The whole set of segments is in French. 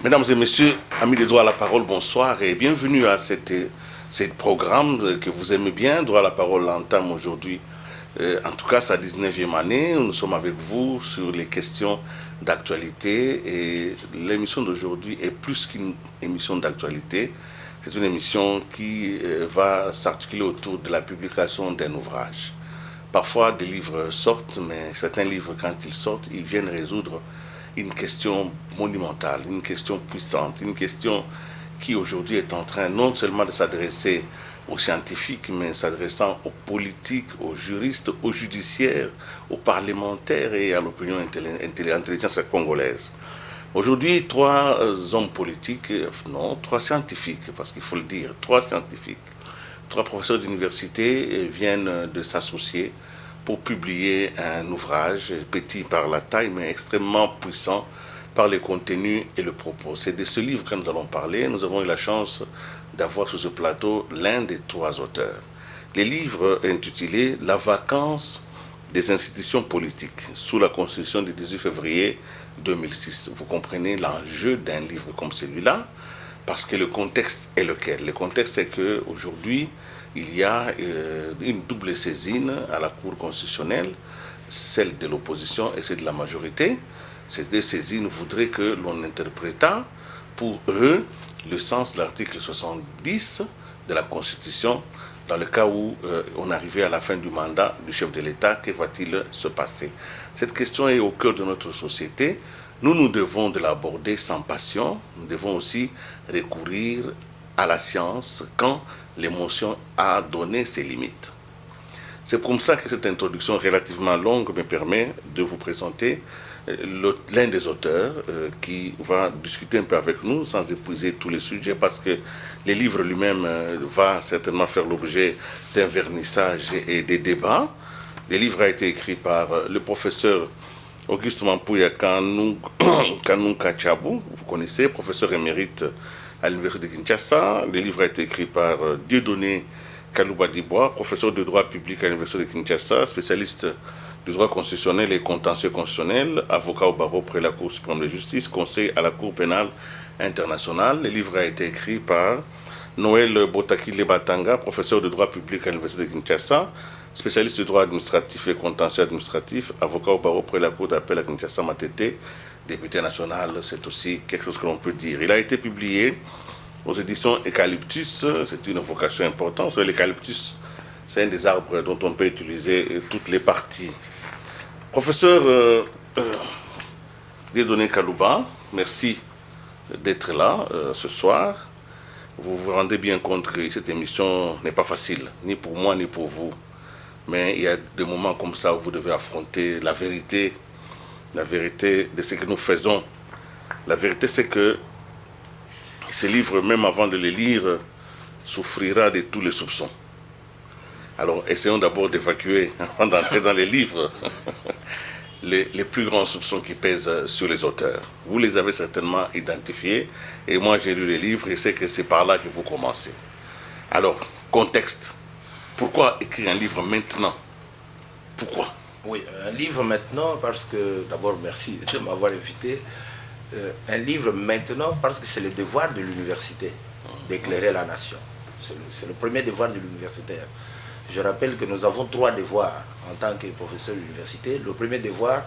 Mesdames et messieurs, amis de droit à la parole, bonsoir et bienvenue à ce programme que vous aimez bien. Droit à la parole entame aujourd'hui, en tout cas sa 19e année. Nous sommes avec vous sur les questions d'actualité et l'émission d'aujourd'hui est plus qu'une émission d'actualité. C'est une émission qui va s'articuler autour de la publication d'un ouvrage. Parfois des livres sortent, mais certains livres quand ils sortent, ils viennent résoudre une question monumentale, une question puissante, une question qui aujourd'hui est en train non seulement de s'adresser aux scientifiques, mais s'adressant aux politiques, aux juristes, aux judiciaires, aux parlementaires et à l'opinion intelligence congolaise. Aujourd'hui, trois hommes politiques, non, trois scientifiques, parce qu'il faut le dire, trois scientifiques, trois professeurs d'université viennent de s'associer pour publier un ouvrage petit par la taille, mais extrêmement puissant par les contenus et le propos. C'est de ce livre que nous allons parler. Nous avons eu la chance d'avoir sur ce plateau l'un des trois auteurs. Le livre est intitulé « La vacance des institutions politiques » sous la Constitution du 18 février 2006. Vous comprenez l'enjeu d'un livre comme celui-là, parce que le contexte est lequel? Le contexte c'est qu'aujourd'hui, il y a une double saisine à la Cour constitutionnelle, celle de l'opposition et celle de la majorité. Ces deux saisines voudraient que l'on interprétât pour eux le sens de l'article 70 de la Constitution dans le cas où on arrivait à la fin du mandat du chef de l'État. Que va-t-il se passer? Cette question est au cœur de notre société. Nous devons de l'aborder sans passion. Nous devons aussi recourir à la science quand l'émotion a donné ses limites. C'est comme ça que cette introduction relativement longue me permet de vous présenter l'un des auteurs qui va discuter un peu avec nous sans épuiser tous les sujets, parce que le livre lui-même va certainement faire l'objet d'un vernissage et des débats. Le livre a été écrit par le professeur Auguste Mampouya Kanouka Tchabou, vous connaissez, professeur émérite à l'Université de Kinshasa. Le livre a été écrit par Dieudonné Kalouba Dibois, professeur de droit public à l'Université de Kinshasa, spécialiste du droit constitutionnel et contentieux constitutionnel, avocat au barreau près la Cour suprême de justice, conseiller à la Cour pénale internationale. Le livre a été écrit par Noël Botakile Batanga, professeur de droit public à l'Université de Kinshasa, spécialiste du droit administratif et contentieux administratif, avocat au barreau près la Cour d'appel à Kinshasa Matete, député national. C'est aussi quelque chose que l'on peut dire. Il a été publié aux éditions Eucalyptus. C'est une vocation importante. L'eucalyptus, c'est un des arbres dont on peut utiliser toutes les parties. Professeur Dieudonné Kalouba, merci d'être là ce soir. Vous vous rendez bien compte que cette émission n'est pas facile, ni pour moi ni pour vous. Mais il y a des moments comme ça où vous devez affronter la vérité de ce que nous faisons. La vérité, c'est que ce livre, même avant de le lire, souffrira de tous les soupçons. Alors, essayons d'abord d'évacuer, avant d'entrer dans les livres, les plus grands soupçons qui pèsent sur les auteurs. Vous les avez certainement identifiés, et moi j'ai lu les livres et sais que c'est par là que vous commencez. Alors, contexte. Pourquoi écrire un livre maintenant? Pourquoi? Oui, un livre maintenant parce que, d'abord merci de m'avoir invité. Un livre maintenant parce que c'est le devoir de l'université d'éclairer la nation. C'est le premier devoir de l'universitaire. Je rappelle que nous avons trois devoirs en tant que professeur de l'université. Le premier devoir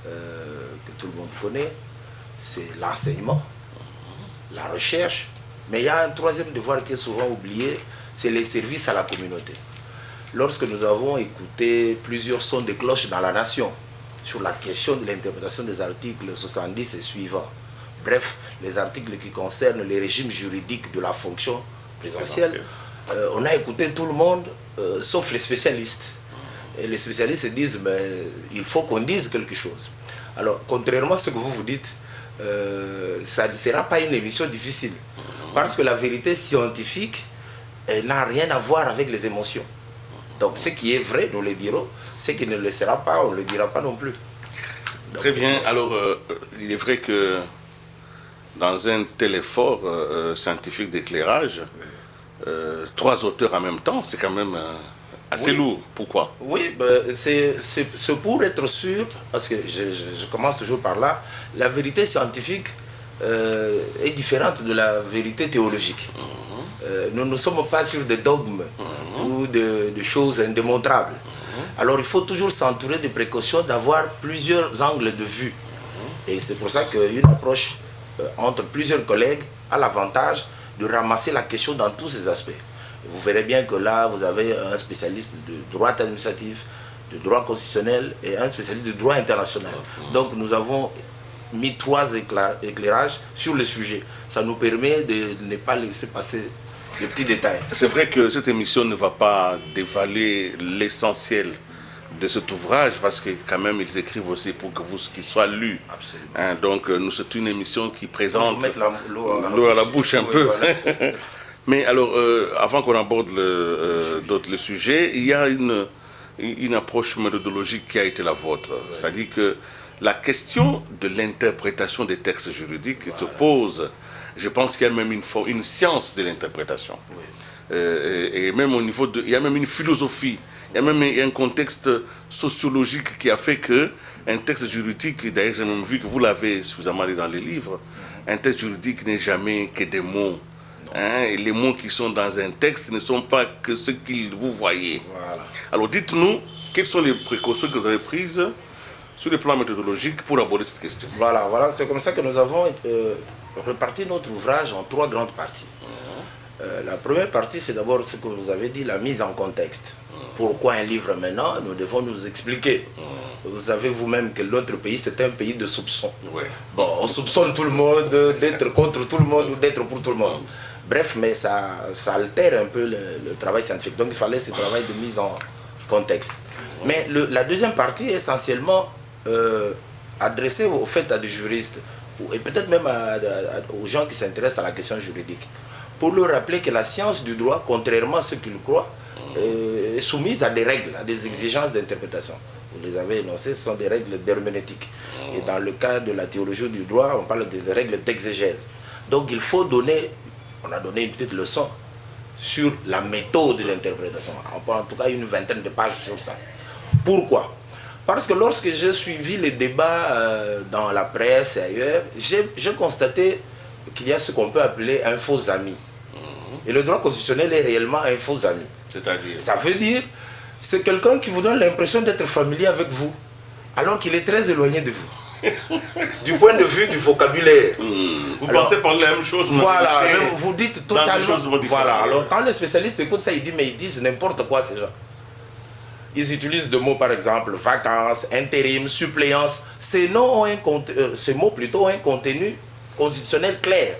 que tout le monde connaît, c'est l'enseignement, la recherche. Mais il y a un troisième devoir qui est souvent oublié, c'est les services à la communauté. Lorsque nous avons écouté plusieurs sons de cloche dans la nation sur la question de l'interprétation des articles 70 et suivants, bref, les articles qui concernent les régimes juridiques de la fonction présidentielle, on a écouté tout le monde, sauf les spécialistes. Et les spécialistes disent, mais il faut qu'on dise quelque chose. Alors, contrairement à ce que vous vous dites, ça ne sera pas une émission difficile. Parce que la vérité scientifique, elle n'a rien à voir avec les émotions. Donc, ce qui est vrai, nous le dirons. Ce qui ne le sera pas, on ne le dira pas non plus. Donc, très bien. Alors, il est vrai que dans un tel effort scientifique d'éclairage, trois auteurs en même temps, c'est quand même Assez lourd. Pourquoi? Oui, ben, c'est pour être sûr, parce que je commence toujours par là, la vérité scientifique est différente de la vérité théologique. Nous ne sommes pas sur des dogmes ou de choses indémontrables. Alors il faut toujours s'entourer de précautions, d'avoir plusieurs angles de vue. Et c'est pour ça qu'une approche entre plusieurs collègues a l'avantage de ramasser la question dans tous ses aspects. Et vous verrez bien que là, vous avez un spécialiste de droit administratif, de droit constitutionnel et un spécialiste de droit international. Donc nous avons mis 3 éclairages sur le sujet. Ça nous permet de ne pas laisser passer de petits détails. C'est vrai que cette émission ne va pas dévaler l'essentiel de cet ouvrage, parce que quand même ils écrivent aussi pour que qu'il soit lu. Absolument. Hein, donc c'est une émission qui présente l'eau à la bouche un peu. Voilà. Mais alors, avant qu'on aborde le sujet, il y a une approche méthodologique qui a été la vôtre. Ouais. C'est-à-dire que la question de l'interprétation des textes juridiques se pose. Je pense qu'il y a même une science de l'interprétation. Oui. Et même au niveau il y a même une philosophie. Il y a même un contexte sociologique qui a fait qu'un texte juridique, d'ailleurs j'ai même vu que vous l'avez suffisamment dit dans les livres, un texte juridique n'est jamais que des mots. Hein, et les mots qui sont dans un texte ne sont pas que ce que vous voyez. Voilà. Alors dites-nous, quelles sont les précautions que vous avez prises sur le plan méthodologique pour aborder cette question? Voilà, c'est comme ça que nous avons reparti notre ouvrage en 3 grandes parties. La première partie, c'est d'abord ce que vous avez dit, la mise en contexte. Pourquoi un livre maintenant? Nous devons nous expliquer. Vous savez vous-même que notre pays, c'est un pays de soupçons. Ouais. Bon, on soupçonne tout le monde d'être contre tout le monde ou d'être pour tout le monde. Bref, mais ça altère un peu le travail scientifique. Donc il fallait ce travail de mise en contexte. Mais la deuxième partie est essentiellement adressée au fait à des juristes et peut-être même aux gens qui s'intéressent à la question juridique, pour leur rappeler que la science du droit, contrairement à ce qu'ils croient, est soumise à des règles, à des exigences d'interprétation. Vous les avez énoncées, ce sont des règles d'herméneutique. Et dans le cas de la théologie du droit, on parle de règles d'exégèse. Donc il faut donner, on a donné une petite leçon sur la méthode de l'interprétation. On prend en tout cas une 20aine de pages sur ça. Pourquoi? Parce que lorsque j'ai suivi les débats dans la presse et ailleurs, j'ai constaté qu'il y a ce qu'on peut appeler un faux ami. Et le droit constitutionnel est réellement un faux ami. C'est-à-dire? Ça veut dire, c'est quelqu'un qui vous donne l'impression d'être familier avec vous, alors qu'il est très éloigné de vous. Du point de vue du vocabulaire. Vous pensez parler la même chose. Voilà, vous dites totalement. Voilà, alors quand les spécialistes écoutent ça, ils disent n'importe quoi ces gens. Ils utilisent des mots par exemple, vacances, intérim, suppléance. Ces mots plutôt ont un contenu constitutionnel clair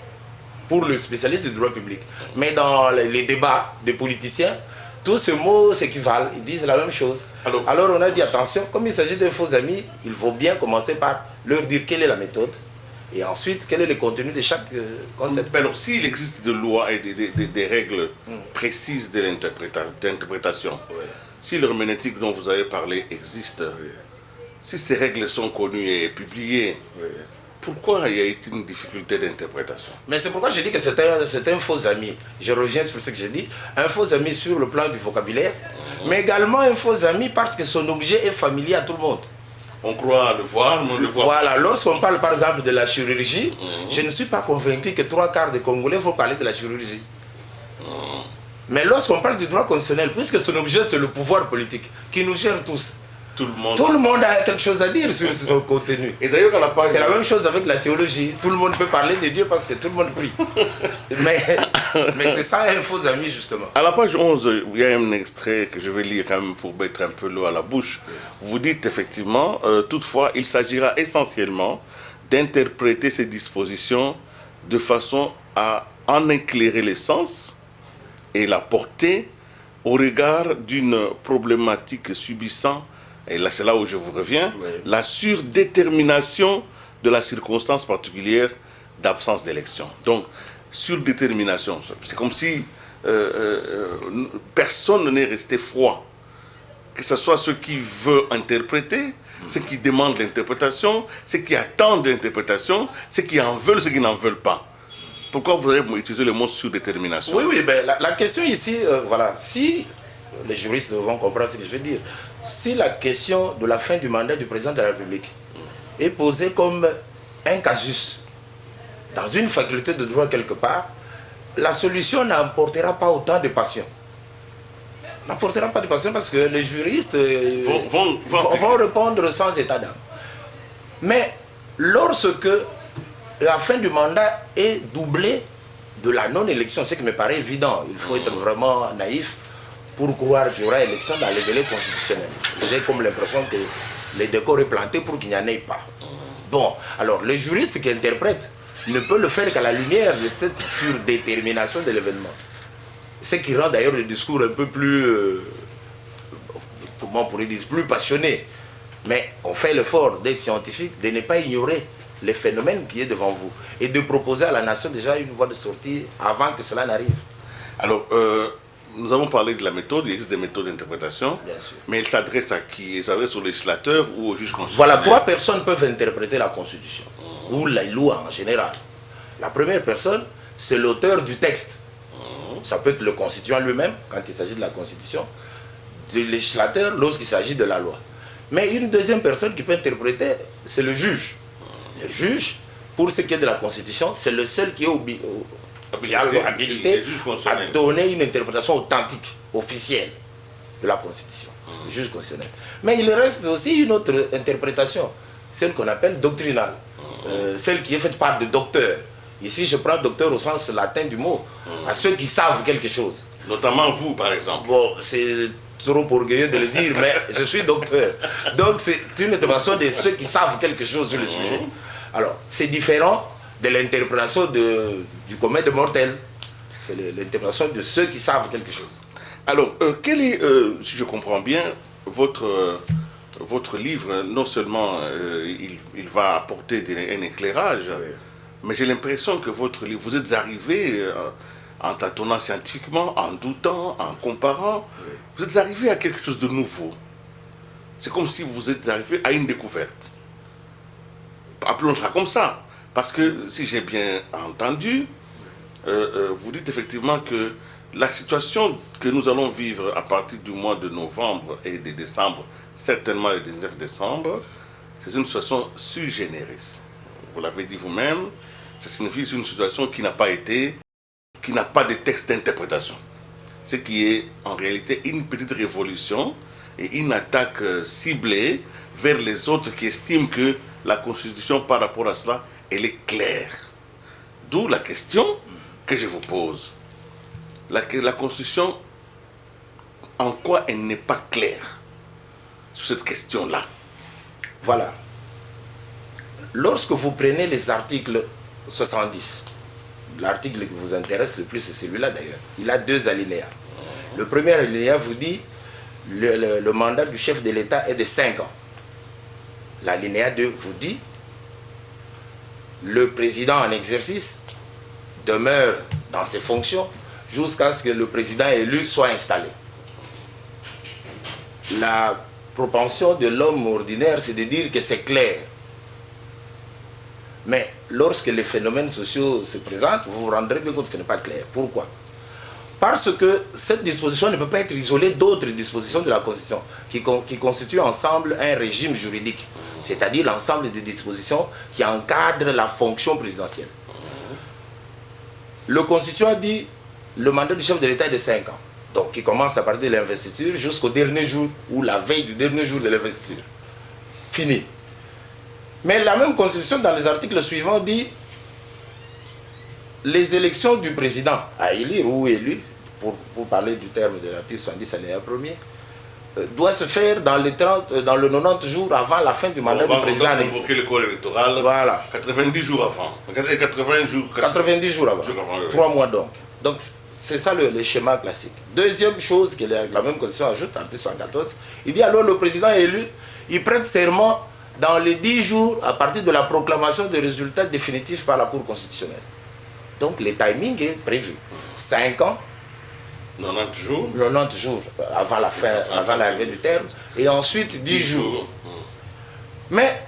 pour le spécialiste du droit public. Mais dans les débats des politiciens, tous ces mots s'équivalent, ils disent la même chose. Alors on a dit attention, comme il s'agit de faux amis, il faut bien commencer par leur dire quelle est la méthode et ensuite quel est le contenu de chaque concept. Alors s'il existe des lois et des règles précises de l'interprétation, si l'herméneutique dont vous avez parlé existe, si ces règles sont connues et publiées, pourquoi il y a eu une difficulté d'interprétation? Mais c'est pourquoi j'ai dit que c'est un faux ami. Je reviens sur ce que j'ai dit. Un faux ami sur le plan du vocabulaire, mais également un faux ami parce que son objet est familier à tout le monde. On croit le voir, mais on le voit. Voilà, lorsqu'on parle par exemple de la chirurgie, je ne suis pas convaincu que 3/4 des Congolais vont parler de la chirurgie. Mais lorsqu'on parle du droit constitutionnel, puisque son objet c'est le pouvoir politique, qui nous gère tous, tout le monde a quelque chose à dire sur son contenu. Et d'ailleurs, c'est la même chose avec la théologie. Tout le monde peut parler de Dieu parce que tout le monde prie. mais c'est ça un faux ami, justement. À la page 11, il y a un extrait que je vais lire quand même pour mettre un peu l'eau à la bouche. Vous dites effectivement, toutefois, il s'agira essentiellement d'interpréter ces dispositions de façon à en éclairer les sens et la portée au regard d'une problématique subissant, et là c'est là où je vous reviens, la surdétermination de la circonstance particulière d'absence d'élection. Donc, surdétermination, c'est comme si personne n'est resté froid. Que ce soit ceux qui veulent interpréter, ceux qui demandent l'interprétation, ceux qui attendent l'interprétation, ceux qui en veulent, ceux qui n'en veulent pas. Pourquoi vous avez utilisé le mot surdétermination? Oui, ben, la question ici, voilà, si les juristes vont comprendre ce que je veux dire. Si la question de la fin du mandat du président de la République est posée comme un casus dans une faculté de droit quelque part, la solution n'emportera pas autant de passion. N'emportera pas de passion parce que les juristes vont répondre sans état d'âme. Mais lorsque la fin du mandat est doublée de la non-élection, ce qui me paraît évident, il faut être vraiment naïf pour croire qu'il y aura élection dans les délais constitutionnels. J'ai comme l'impression que les décors est planté pour qu'il n'y en ait pas. Bon, alors les juristes qui interprètent ne peuvent le faire qu'à la lumière de cette surdétermination de l'événement. Ce qui rend d'ailleurs le discours un peu plus, comment on pourrait dire, plus passionné. Mais on fait l'effort d'être scientifique, de ne pas ignorer les phénomènes qui est devant vous et de proposer à la nation déjà une voie de sortie avant que cela n'arrive. Alors, nous avons parlé de la méthode, il existe des méthodes d'interprétation, mais elle s'adresse à qui? Elle s'adresse au législateur ou au juge constitutionnel? Voilà, 3 personnes peuvent interpréter la Constitution, ou la loi en général. La première personne, c'est l'auteur du texte. Ça peut être le constituant lui-même, quand il s'agit de la Constitution, du législateur lorsqu'il s'agit de la loi. Mais une deuxième personne qui peut interpréter, c'est le juge. Le juge, pour ce qui est de la Constitution, c'est le seul qui est habilité à donner une interprétation authentique, officielle de la Constitution, le juge constitutionnel. Mais il reste aussi une autre interprétation, celle qu'on appelle doctrinale, celle qui est faite par des docteurs. Ici, je prends docteur au sens latin du mot, à ceux qui savent quelque chose. Notamment vous, par exemple. Bon, c'est trop orgueilleux de le dire, mais je suis docteur. Donc, c'est une interprétation de ceux qui savent quelque chose sur le sujet. Alors, c'est différent de l'interprétation du commun des mortels. C'est l'interprétation de ceux qui savent quelque chose. Alors, quel est, si je comprends bien, votre livre, non seulement il va apporter un éclairage, mais j'ai l'impression que votre livre, vous êtes arrivé en tâtonnant scientifiquement, en doutant, en comparant, vous êtes arrivé à quelque chose de nouveau. C'est comme si vous êtes arrivé à une découverte. Appelons ça comme ça. Parce que, si j'ai bien entendu, vous dites effectivement que la situation que nous allons vivre à partir du mois de novembre et de décembre, certainement le 19 décembre, c'est une situation sui generis. Vous l'avez dit vous-même, ça signifie que c'est une situation qui n'a pas de texte d'interprétation. Ce qui est en réalité une petite révolution et une attaque ciblée vers les autres qui estiment que la Constitution, par rapport à cela, elle est claire. D'où la question que je vous pose. La Constitution, en quoi elle n'est pas claire sur cette question-là? Voilà. Lorsque vous prenez les articles 70, l'article qui vous intéresse le plus, c'est celui-là d'ailleurs. Il a 2 alinéas. Le premier alinéa vous dit le mandat du chef de l'État est de 5 ans. L'alinéa 2 vous dit le président en exercice demeure dans ses fonctions jusqu'à ce que le président élu soit installé. La propension de l'homme ordinaire, c'est de dire que c'est clair. Mais lorsque les phénomènes sociaux se présentent, vous vous rendrez bien compte que ce n'est pas clair. Pourquoi? Parce que cette disposition ne peut pas être isolée d'autres dispositions de la Constitution qui constituent ensemble un régime juridique, c'est-à-dire l'ensemble des dispositions qui encadrent la fonction présidentielle. Le Constituant dit le mandat du chef de l'État est de 5 ans, donc qui commence à partir de l'investiture jusqu'au dernier jour ou la veille du dernier jour de l'investiture. Fini. Mais la même Constitution, dans les articles suivants, dit les élections du président à élire ou élu, pour parler du terme de l'article 70 alinéa 1er, doit se faire dans les 90 jours avant la fin du mandat du président. On va invoquer le corps électoral, voilà. 90 jours avant. 90 jours avant. 3 mois donc. Donc c'est ça le schéma classique. Deuxième chose que la même Constitution ajoute, article 114, il dit alors le président élu, il prête serment dans les 10 jours à partir de la proclamation des résultats définitifs par la Cour constitutionnelle. Donc le timing est prévu. 5 ans, 90 jours. 90 jours avant la fin, avant l'arrivée du terme, et ensuite 10 jours. Mais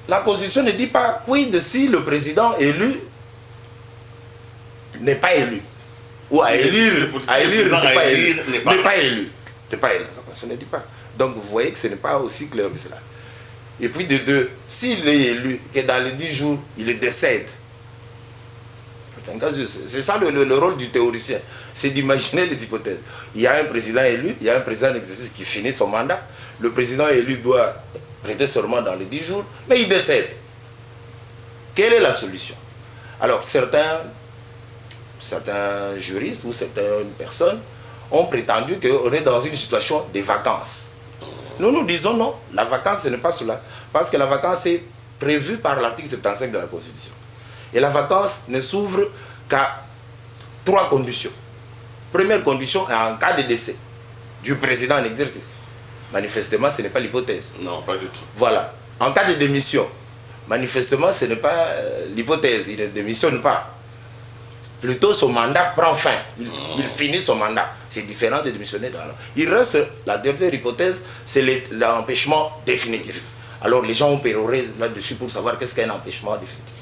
la Constitution ne dit pas quid si le président élu n'est pas élu. ou à élire, n'est pas élu. La Constitution ne dit pas. Donc vous voyez que ce n'est pas aussi clair que cela. Et puis de deux, s'il est élu, que dans les 10 jours, il décède. C'est ça le rôle du théoricien, c'est d'imaginer les hypothèses. Il y a un président élu, il y a un président d'exercice qui finit son mandat. Le président élu doit prêter serment dans les 10 jours, mais il décède. Quelle est la solution? Alors certains juristes ou certaines personnes ont prétendu qu'on est dans une situation de vacances. Nous disons non, la vacance ce n'est pas cela. Parce que la vacance est prévue par l'article 75 de la Constitution. Et la vacance ne s'ouvre qu'à 3 conditions. Première condition, en cas de décès du président en exercice. Manifestement, ce n'est pas l'hypothèse. Non, pas du tout. Voilà. En cas de démission, manifestement, ce n'est pas l'hypothèse. Il ne démissionne pas. Plutôt, son mandat prend fin. Il finit son mandat. C'est différent de démissionner. Il reste, la dernière hypothèse, c'est l'empêchement définitif. Alors, les gens ont péroré là-dessus pour savoir qu'est-ce qu'un empêchement définitif.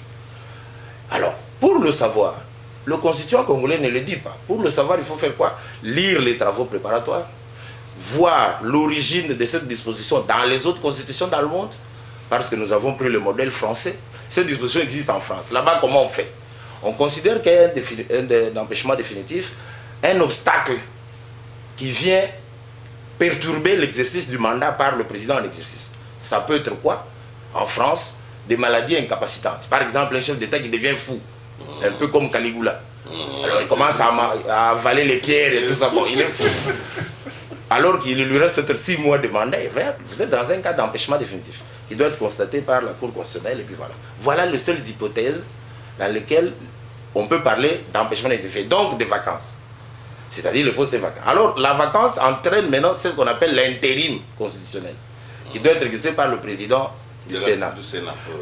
Alors, pour le savoir, le constituant congolais ne le dit pas. Pour le savoir, il faut faire quoi? Lire les travaux préparatoires, voir l'origine de cette disposition dans les autres constitutions dans le monde, parce que nous avons pris le modèle français. Cette disposition existe en France. Là-bas, comment on fait? On considère qu'il y a un empêchement définitif, un obstacle qui vient perturber l'exercice du mandat par le président en exercice. Ça peut être quoi? En France, des maladies incapacitantes. Par exemple, un chef d'État qui devient fou, un peu comme Caligula. Alors il commence à avaler les pierres et tout ça. Bon, il est fou. Alors qu'il lui reste peut-être 6 mois de mandat, et vous êtes dans un cas d'empêchement définitif qui doit être constaté par la Cour constitutionnelle, et puis voilà. Voilà les seules hypothèses dans lesquelles on peut parler d'empêchement définitif, donc de vacances. C'est-à-dire le poste est vacant. Alors la vacance entraîne maintenant ce qu'on appelle l'intérim constitutionnel, qui doit être exercé par le président du Sénat.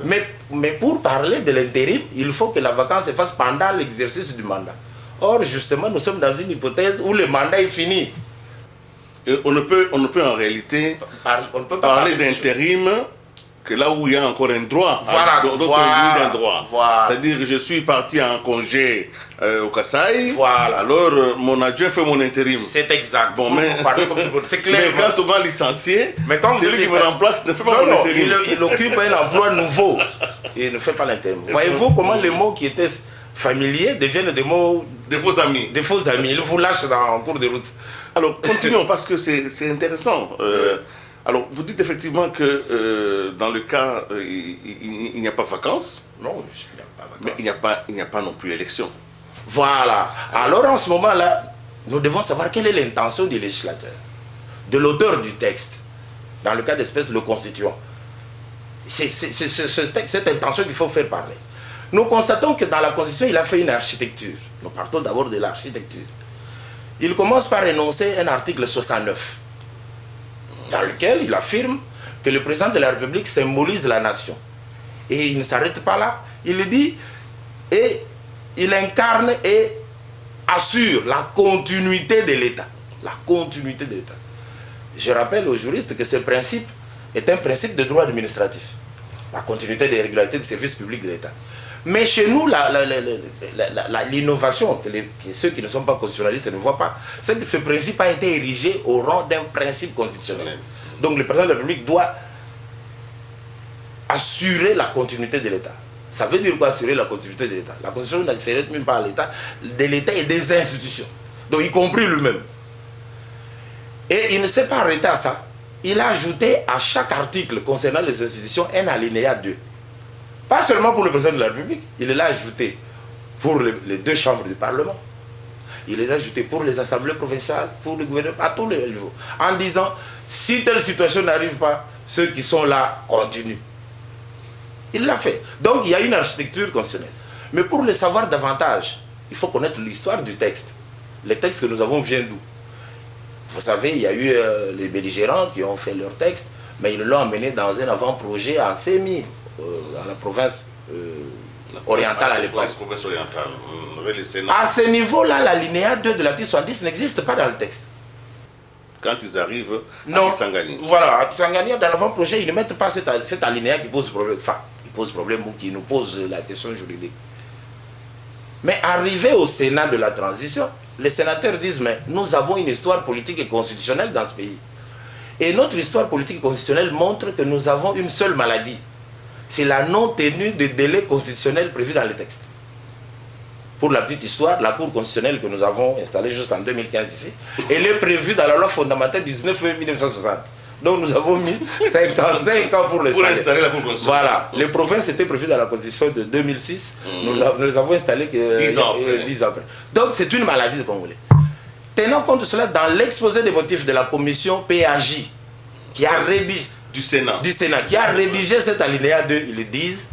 Oui. Mais pour parler de l'intérim, il faut que la vacance se fasse pendant l'exercice du mandat. Or, justement, nous sommes dans une hypothèse où le mandat est fini. Et on ne peut en réalité parler d'intérim que là où il y a encore un droit. Voilà, voilà. C'est-à-dire que je suis parti en congé au Kasaï, voilà. Alors mon adjoint fait mon intérim. C'est exact. Bon, c'est clair. Mais quand on va licencier, celui qui me remplace ne fait pas mon intérim. Il occupe un emploi nouveau et ne fait pas l'intérim. Voyez-vous comment les mots qui étaient familiers deviennent des mots... Des faux amis. Des faux amis. Ils vous lâchent en cours de route. Alors, continuons parce que c'est intéressant. Alors, vous dites effectivement que dans le cas, il n'y a pas vacances. Non, il n'y a pas vacances. Mais il n'y a pas non plus élection. Voilà. Alors, en ce moment-là, nous devons savoir quelle est l'intention du législateur, de l'auteur du texte, dans le cas d'espèce, le constituant. C'est cette intention qu'il faut faire parler. Nous constatons que dans la Constitution, il a fait une architecture. Nous partons d'abord de l'architecture. Il commence par énoncer un article 69, dans lequel il affirme que le président de la République symbolise la nation. Et il ne s'arrête pas là. Il dit, et il incarne et assure la continuité de l'État. La continuité de l'État. Je rappelle aux juristes que ce principe est un principe de droit administratif. La continuité des régularités des services publics de l'État. Mais chez nous, l'innovation, que ceux qui ne sont pas constitutionnalistes ne voient pas, c'est que ce principe a été érigé au rang d'un principe constitutionnel. Donc le président de la République doit assurer la continuité de l'État. Ça veut dire quoi, assurer la continuité de l'État? La Constitution ne s'arrête même pas à l'État, de l'État et des institutions, donc y compris lui-même. Et il ne s'est pas arrêté à ça. Il a ajouté à chaque article concernant les institutions un alinéa 2. Pas seulement pour le président de la République, il l'a ajouté pour les 2 chambres du Parlement. Il les a ajoutés pour les assemblées provinciales, pour le gouvernement, à tous les niveaux. En disant, si telle situation n'arrive pas, ceux qui sont là continuent. Il l'a fait. Donc il y a une architecture constitutionnelle. Mais pour le savoir davantage, il faut connaître l'histoire du texte. Les textes que nous avons viennent d'où? Vous savez, il y a eu les belligérants qui ont fait leur texte, mais ils l'ont amené dans un avant-projet en Sémi. Dans la province orientale à l'époque. À ce niveau-là, l'alinéa 2 de l'article 70 n'existe pas dans le texte. Quand ils arrivent à Kisangani. Voilà, à Kisangani, dans l'avant-projet, ils ne mettent pas cet alinéa qui pose problème. Enfin, qui pose problème ou qui nous pose la question juridique. Mais arrivé au Sénat de la transition, les sénateurs disent, mais nous avons une histoire politique et constitutionnelle dans ce pays. Et notre histoire politique et constitutionnelle montre que nous avons une seule maladie. C'est la non-tenue des délais constitutionnels prévus dans les textes. Pour la petite histoire, la Cour constitutionnelle que nous avons installée juste en 2015 ici, elle est prévue dans la loi fondamentale du 19 mai 1960. Donc nous avons mis 5 ans pour installer la Cour constitutionnelle. Voilà. Les provinces étaient prévues dans la Constitution de 2006. Nous les avons installées 10 ans après. Donc c'est une maladie de Congolais. Tenant compte de cela, dans l'exposé des motifs de la commission PAJ, qui a rédigé du Sénat, qui a rédigé cet alinéa 2, ils disent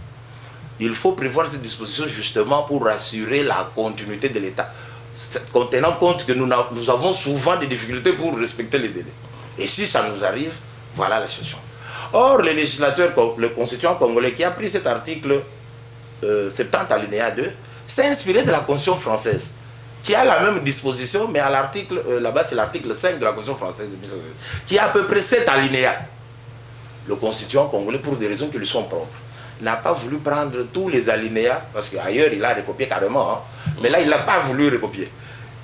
il faut prévoir cette disposition justement pour assurer la continuité de l'État. Tenant compte que nous avons souvent des difficultés pour respecter les délais. Et si ça nous arrive, voilà la situation. Or, le législateur, le constituant congolais qui a pris cet article 70 alinéa 2, s'est inspiré de la Constitution française, qui a la même disposition, mais à l'article, là-bas c'est l'article 5 de la Constitution française, qui a à peu près 7 alinéas. Le constituant congolais, pour des raisons qui lui sont propres, n'a pas voulu prendre tous les alinéas, parce qu'ailleurs il a recopié carrément, hein, mais là il n'a pas voulu recopier.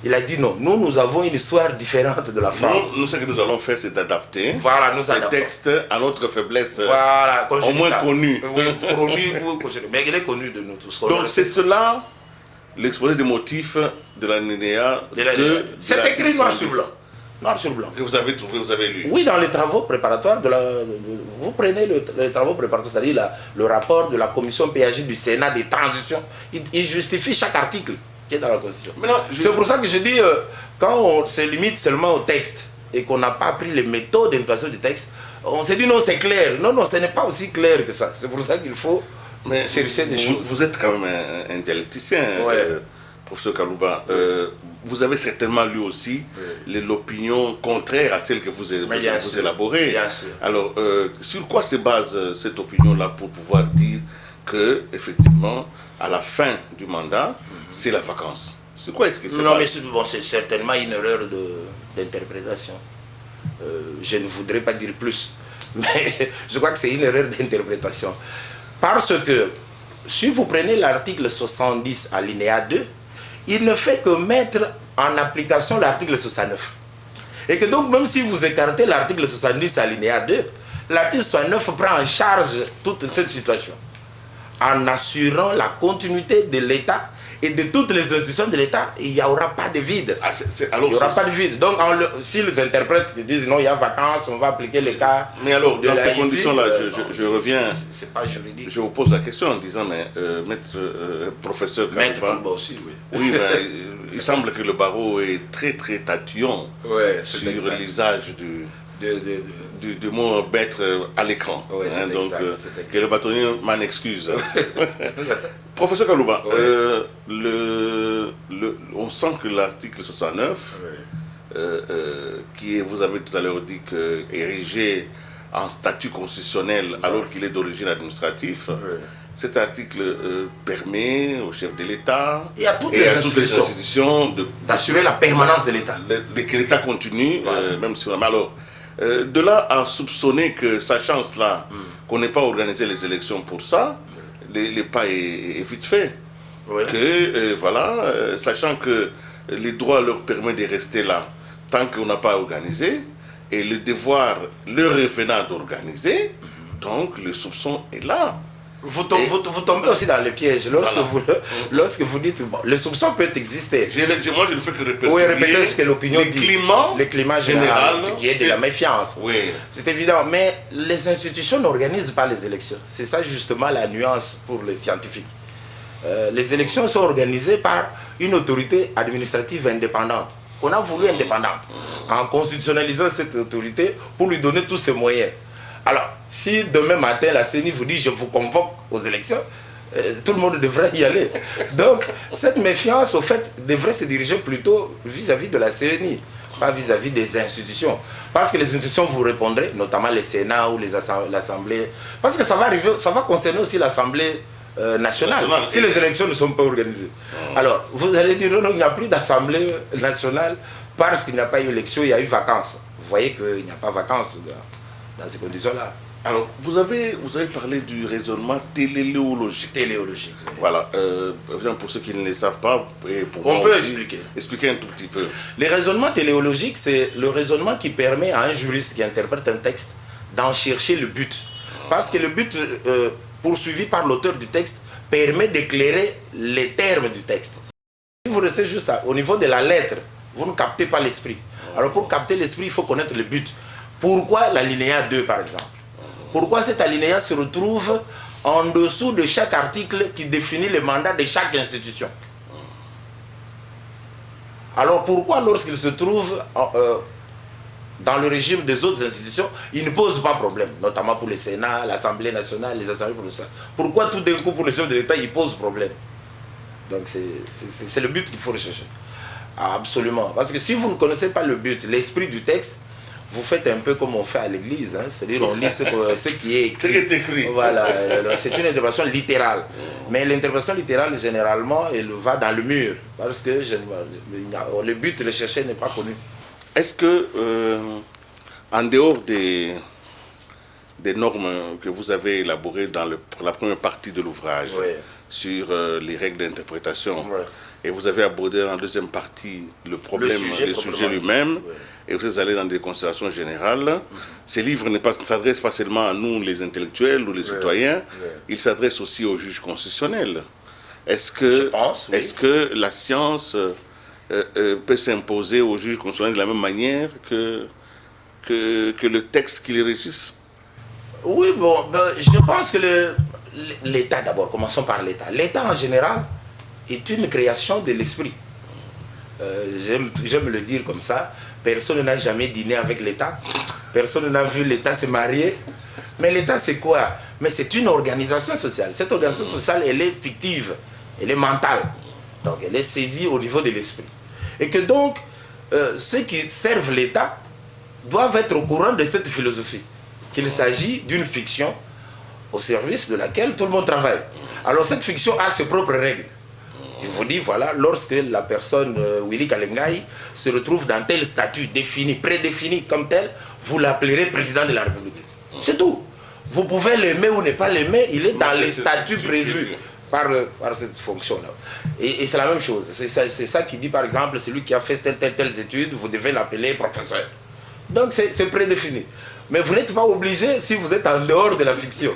Il a dit non, nous avons une histoire différente de la France. Nous, ce que nous allons faire, c'est d'adapter ces textes à notre faiblesse, au moins connue. Oui, mais il est connu de nous tous. Donc c'est cela, l'exposé des motifs de l'alinéa 2. C'est écrit noir sur blanc. Noir sur blanc. Que vous avez trouvé, vous avez lu. Oui, dans les travaux préparatoires, vous prenez les travaux préparatoires, c'est-à-dire le rapport de la commission PAJ du Sénat des transitions, il justifie chaque article qui est dans la Constitution. C'est pour ça que je dis, quand on se limite seulement au texte et qu'on n'a pas pris les méthodes d'implantation du texte, on s'est dit non, c'est clair. Non, ce n'est pas aussi clair que ça. C'est pour ça qu'il faut chercher des choses. Vous êtes quand même un dialecticien, professeur Kalouba. Vous avez certainement lu aussi l'opinion contraire à celle que vous élaborez. Bien sûr. Alors, sur quoi se base cette opinion-là pour pouvoir dire que, effectivement, à la fin du mandat, c'est la vacance? C'est quoi est-ce que c'est? Non, mais c'est certainement une erreur d'interprétation. Je ne voudrais pas dire plus, mais je crois que c'est une erreur d'interprétation. Parce que, si vous prenez l'article 70 alinéa 2, il ne fait que mettre en application l'article 69. Et que donc, même si vous écartez l'article 70 alinéa 2, l'article 69 prend en charge toute cette situation, en assurant la continuité de l'État et de toutes les institutions de l'État. Il n'y aura pas de vide. Il n'y aura pas de vide. Donc, si les interprètes disent non, il y a vacances, on va appliquer les cas. Mais alors, dans ces conditions-là, je reviens. C'est pas juridique. Je vous pose la question en disant, mais maître professeur Kalouba aussi, oui. Oui, mais il semble que le barreau est très très tatillon sur l'usage du mot maître à l'écran. Oui, donc, que le bâtonnier m'en excuse. Professeur Kalouba, on sent que l'article 69, qui est, vous avez tout à l'heure dit, érigé en statut constitutionnel alors qu'il est d'origine administrative, cet article permet au chef de l'État et à toutes les institutions d'assurer la permanence de l'État. Que l'État continue, même si on a... Alors, de là à soupçonner que, sachant cela, qu'on n'ait pas organisé les élections pour ça, les pas est vite fait. Que, sachant que les droits leur permettent de rester là tant qu'on n'a pas organisé, et le devoir leur revenant d'organiser, donc le soupçon est là. Vous tombez aussi dans le piège lorsque vous dites bon, le soupçon peut exister. Moi, je ne fais que répéter ce que l'opinion dit. Le climat général qui est de la méfiance. Oui. C'est évident, mais les institutions n'organisent pas les élections. C'est ça justement la nuance pour les scientifiques. Les élections sont organisées par une autorité administrative indépendante, qu'on a voulu indépendante, en constitutionnalisant cette autorité pour lui donner tous ses moyens. Alors, si demain matin la CENI vous dit je vous convoque aux élections, tout le monde devrait y aller. Donc, cette méfiance, au fait, devrait se diriger plutôt vis-à-vis de la CENI, pas vis-à-vis des institutions. Parce que les institutions vous répondraient, notamment les Sénats ou l'Assemblée, parce que ça va arriver, ça va concerner aussi l'Assemblée nationale, si les élections ne sont pas organisées. Alors, vous allez dire non, il n'y a plus d'Assemblée nationale parce qu'il n'y a pas eu élection, il y a eu vacances. Vous voyez qu'il n'y a pas vacances dans ces conditions-là. Alors, vous avez parlé du raisonnement téléologique. Téléologique. Oui. Voilà, pour ceux qui ne le savent pas, et pour On moi peut aussi, expliquer un tout petit peu. Les raisonnements téléologiques, c'est le raisonnement qui permet à un juriste qui interprète un texte d'en chercher le but. Parce que le but poursuivi par l'auteur du texte permet d'éclairer les termes du texte. Si vous restez juste au niveau de la lettre, vous ne captez pas l'esprit. Alors pour capter l'esprit, il faut connaître le but. Pourquoi l'alinéa 2 par exemple? Pourquoi cet alinéa se retrouve en dessous de chaque article qui définit le mandat de chaque institution? Alors pourquoi lorsqu'il se trouve dans le régime des autres institutions, il ne pose pas problème, notamment pour le Sénat, l'Assemblée nationale, les assemblées provinciales? Pourquoi tout d'un coup pour le chef de l'État, il pose problème? Donc c'est le but qu'il faut rechercher. Absolument. Parce que si vous ne connaissez pas le but, l'esprit du texte, vous faites un peu comme on fait à l'église, hein? C'est-à-dire on lit ce qui est écrit. Ce qui est écrit. Voilà, c'est une interprétation littérale. Mais l'interprétation littérale, généralement, elle va dans le mur. Parce que le but recherché n'est pas connu. Est-ce que, en dehors des normes que vous avez élaborées pour la première partie de l'ouvrage, Oui. sur les règles d'interprétation, Oui. et vous avez abordé dans la deuxième partie le problème, le sujet lui-même, oui. et vous êtes allé dans des considérations générales, ces livres ne s'adressent pas seulement à nous, les intellectuels ou les citoyens, ils s'adressent aussi aux juges constitutionnels. Est-ce que, Je pense, oui. est-ce que la science peut s'imposer aux juges constitutionnels de la même manière que le texte qui les régisse? Oui, bon, je pense que l'État d'abord, commençons par l'État. L'État en général est une création de l'esprit. J'aime le dire comme ça. Personne n'a jamais dîné avec l'État. Personne n'a vu l'État se marier. Mais l'État, c'est quoi? Mais c'est une organisation sociale. Cette organisation sociale, elle est fictive. Elle est mentale. Donc, elle est saisie au niveau de l'esprit. Et que donc, ceux qui servent l'État doivent être au courant de cette philosophie. Qu'il s'agit d'une fiction au service de laquelle tout le monde travaille. Alors, cette fiction a ses propres règles. Je vous dis, voilà, lorsque la personne, Willy Kalengai, se retrouve dans tel statut défini, prédéfini comme tel, vous l'appellerez président de la République. C'est tout. Vous pouvez l'aimer ou ne pas l'aimer, il est dans les statuts prévus par cette fonction-là. Et c'est la même chose. C'est ça qui dit, par exemple, celui qui a fait telles études, vous devez l'appeler professeur. Donc c'est prédéfini. Mais vous n'êtes pas obligé si vous êtes en dehors de la fiction.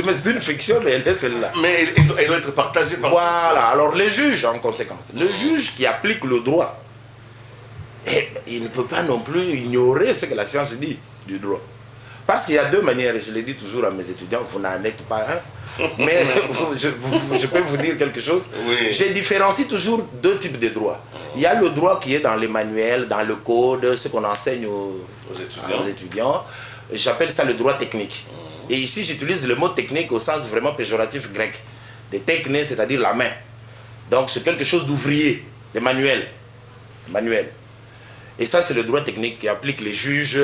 Mais c'est une fiction, mais elle est celle-là. Mais elle doit être partagée par Voilà, alors les juges en conséquence. Le juge qui applique le droit, il ne peut pas non plus ignorer ce que la science dit du droit. Parce qu'il y a deux manières, et je le dis toujours à mes étudiants, vous n'en êtes pas un, mais je peux vous dire quelque chose. Oui. Je différencie toujours deux types de droits. Il y a le droit qui est dans les manuels, dans le code, ce qu'on enseigne aux étudiants. J'appelle ça le droit technique. Et ici, j'utilise le mot technique au sens vraiment péjoratif grec. De techné, c'est-à-dire la main. Donc, c'est quelque chose d'ouvrier, de manuel. Et ça, c'est le droit technique qui applique les juges,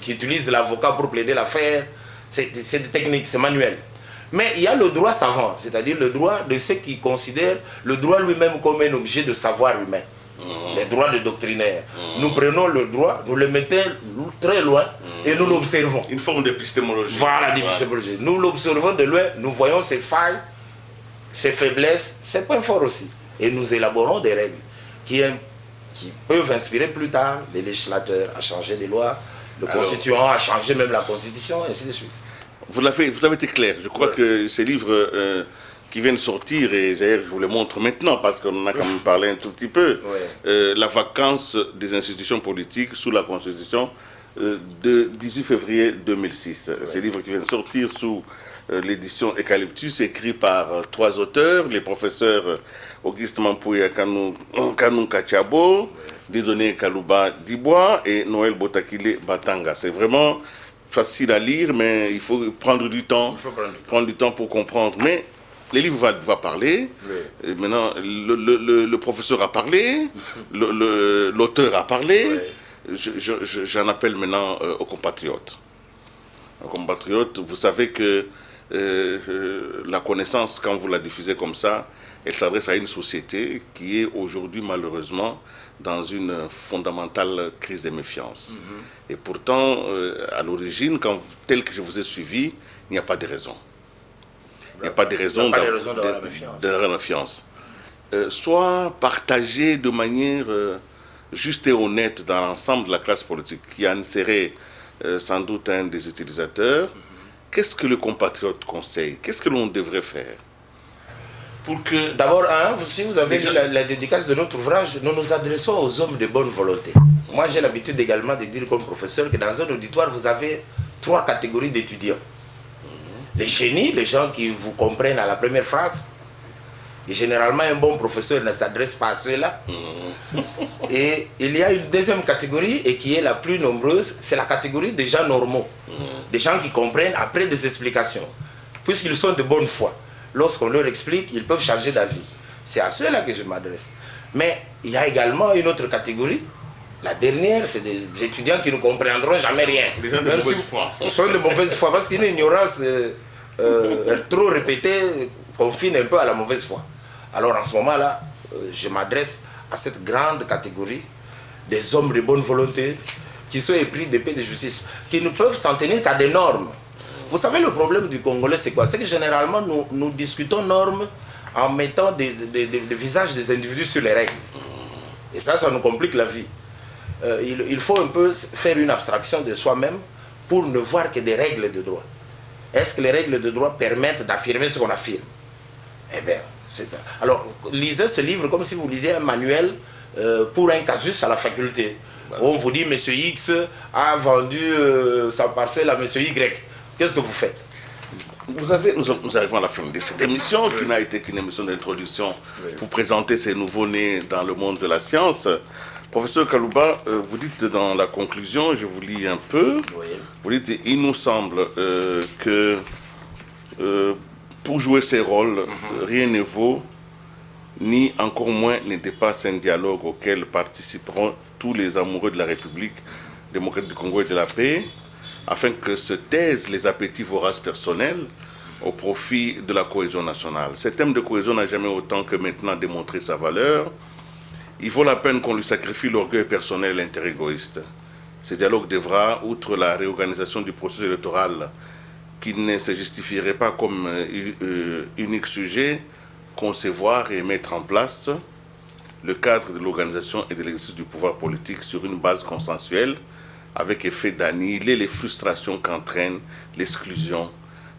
qui utilisent l'avocat pour plaider l'affaire. C'est technique, c'est manuel. Mais il y a le droit savant, c'est-à-dire le droit de ceux qui considèrent le droit lui-même comme un objet de savoir humain. Les droits de doctrinaire. Nous prenons le droit, nous le mettons très loin et nous l'observons. Une forme d'épistémologie. Voilà, d'épistémologie. Nous l'observons de loin, nous voyons ses failles, ses faiblesses, ses points forts aussi. Et nous élaborons des règles qui peuvent inspirer plus tard les législateurs à changer des lois, le constituant à changer même la constitution, et ainsi de suite. Vous avez été clair. Je crois que ces livres qui viennent sortir, et d'ailleurs je vous les montre maintenant parce qu'on en a quand même parlé un tout petit peu, la vacance des institutions politiques sous la Constitution de 18 février 2006. Ces livres qui viennent sortir sous l'édition Eucalyptus, écrit par trois auteurs, les professeurs Auguste Mampouya Kanou Kachabo, Dieudonné Kalouba Dibois et Noël Botakile Batanga. C'est vraiment facile à lire, mais il faut prendre du temps, pour comprendre. Mais le livre va parler. Et maintenant, le professeur a parlé, l'auteur a parlé. J'en appelle maintenant aux compatriotes. Aux compatriotes, vous savez que la connaissance, quand vous la diffusez comme ça, Elle s'adresse à une société qui est aujourd'hui malheureusement dans une fondamentale crise de méfiance. Et pourtant, à l'origine, tel que je vous ai suivi, il n'y a pas de raison. Il n'y a pas de raison d'avoir la méfiance. Soit partagé de manière juste et honnête dans l'ensemble de la classe politique, qui en serait sans doute un des utilisateurs. Qu'est-ce que le compatriote conseille? Qu'est-ce que l'on devrait faire pour que... D'abord, si vous avez vu la dédicace de notre ouvrage, nous nous adressons aux hommes de bonne volonté. Moi, j'ai l'habitude également de dire comme professeur que dans un auditoire, vous avez 3 catégories d'étudiants. Les génies, les gens qui vous comprennent à la première phrase. Et généralement, un bon professeur ne s'adresse pas à ceux-là. Et il y a une deuxième catégorie, et qui est la plus nombreuse, c'est la catégorie des gens normaux. Des gens qui comprennent après des explications. Puisqu'ils sont de bonne foi. Lorsqu'on leur explique, ils peuvent changer d'avis. C'est à ceux-là que je m'adresse. Mais il y a également une autre catégorie. La dernière, c'est des étudiants qui ne comprendront jamais rien. Des gens de mauvaise foi. Ils sont de mauvaise foi, parce qu'une ignorance trop répétée confine un peu à la mauvaise foi. Alors en ce moment-là, je m'adresse à cette grande catégorie des hommes de bonne volonté qui sont épris de paix et de justice, qui ne peuvent s'en tenir qu'à des normes. Vous savez, le problème du Congolais, c'est quoi? C'est que généralement, nous discutons normes en mettant des visages des individus sur les règles. Et ça nous complique la vie. Il faut un peu faire une abstraction de soi-même pour ne voir que des règles de droit. Est-ce que les règles de droit permettent d'affirmer ce qu'on affirme? Eh bien, alors, lisez ce livre comme si vous lisiez un manuel pour un casus à la faculté. On vous dit, M. X a vendu sa parcelle à M. Y. Qu'est-ce que vous faites? Nous arrivons à la fin de cette émission, qui n'a été qu'une émission d'introduction pour présenter ces nouveaux-nés dans le monde de la science. Professeur Kalouba, vous dites dans la conclusion, je vous lis un peu, vous dites, il nous semble que pour jouer ces rôles, rien ne vaut, ni encore moins ne dépasse un dialogue auquel participeront tous les amoureux de la République démocratique du Congo et de la paix, afin que se taisent les appétits voraces personnels au profit de la cohésion nationale. Ce thème de cohésion n'a jamais autant que maintenant démontré sa valeur. Il vaut la peine qu'on lui sacrifie l'orgueil personnel et l'intérêt égoïste. Ce dialogue devra, outre la réorganisation du processus électoral, qui ne se justifierait pas comme unique sujet, concevoir et mettre en place le cadre de l'organisation et de l'exercice du pouvoir politique sur une base consensuelle, avec effet d'annihiler les frustrations qu'entraîne l'exclusion,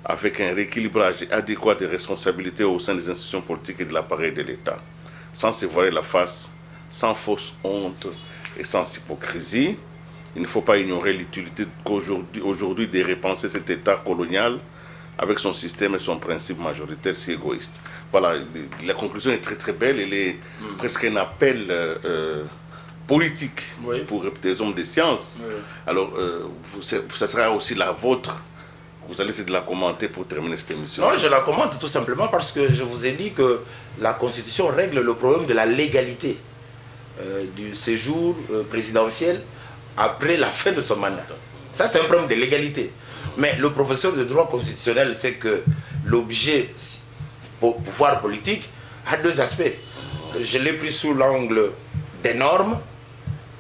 avec un rééquilibrage adéquat des responsabilités au sein des institutions politiques et de l'appareil de l'État, sans se voiler la face, sans fausse honte et sans hypocrisie. Il ne faut pas ignorer l'utilité qu'aujourd'hui de repenser cet État colonial avec son système et son principe majoritaire si égoïste. Voilà, la conclusion est très très belle, elle est presque un appel politique pour des hommes de sciences. Alors, ça sera aussi la vôtre. Vous allez essayer de la commenter pour terminer cette émission. Non, je la commente tout simplement parce que je vous ai dit que la Constitution règle le problème de la légalité du séjour présidentiel après la fin de son mandat. Ça, c'est un problème de légalité. Mais le professeur de droit constitutionnel sait que l'objet pouvoir politique a 2 aspects. Je l'ai pris sous l'angle des normes,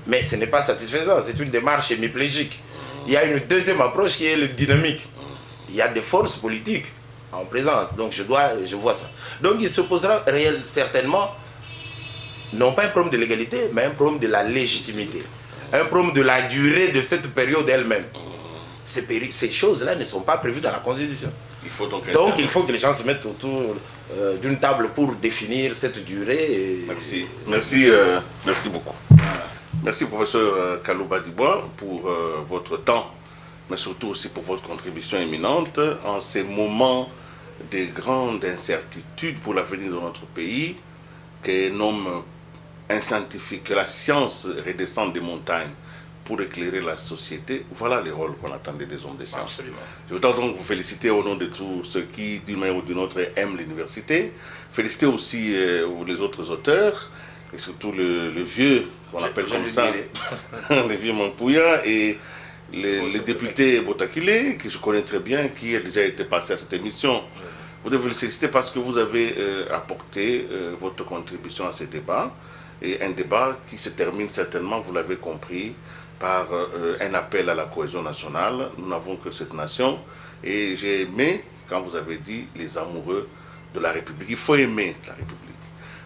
mais ce n'est pas satisfaisant. C'est une démarche hémiplégique. Il y a une deuxième approche qui est le dynamique. Il y a des forces politiques en présence. Donc je vois ça. Donc il se posera certainement, non pas un problème de légalité, mais un problème de la légitimité. Un problème de la durée de cette période elle-même. Ces choses-là ne sont pas prévues dans la Constitution. Donc il faut que les gens se mettent autour d'une table pour définir cette durée. Merci. Merci beaucoup. Merci professeur Kalouba Dubois pour votre temps, mais surtout aussi pour votre contribution éminente en ces moments de grande incertitude pour l'avenir de notre pays, qu'un homme, un scientifique, que la science redescende des montagnes pour éclairer la société. Voilà les rôles qu'on attendait des hommes de science. Absolument. Je voudrais donc vous féliciter au nom de tous ceux qui, d'une manière ou d'une autre, aiment l'université. Féliciter aussi les autres auteurs, et surtout le vieux, qu'on appelle comme ça, le vieux Mampouya, et le député Botakile, que je connais très bien, qui a déjà été passé à cette émission. vous devez le féliciter parce que vous avez apporté votre contribution à ce débat, et un débat qui se termine certainement, vous l'avez compris, par un appel à la cohésion nationale. Nous n'avons que cette nation, et j'ai aimé quand vous avez dit les amoureux de la République. Il faut aimer la République.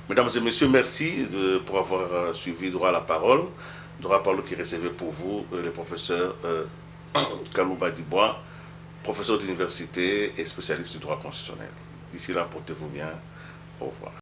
Mesdames et messieurs, merci pour avoir suivi Droit à la parole. Droit à la parole qui recevait pour vous le professeur Kalouba Dubois, professeur d'université et spécialiste du droit constitutionnel. D'ici là, portez-vous bien. Au revoir.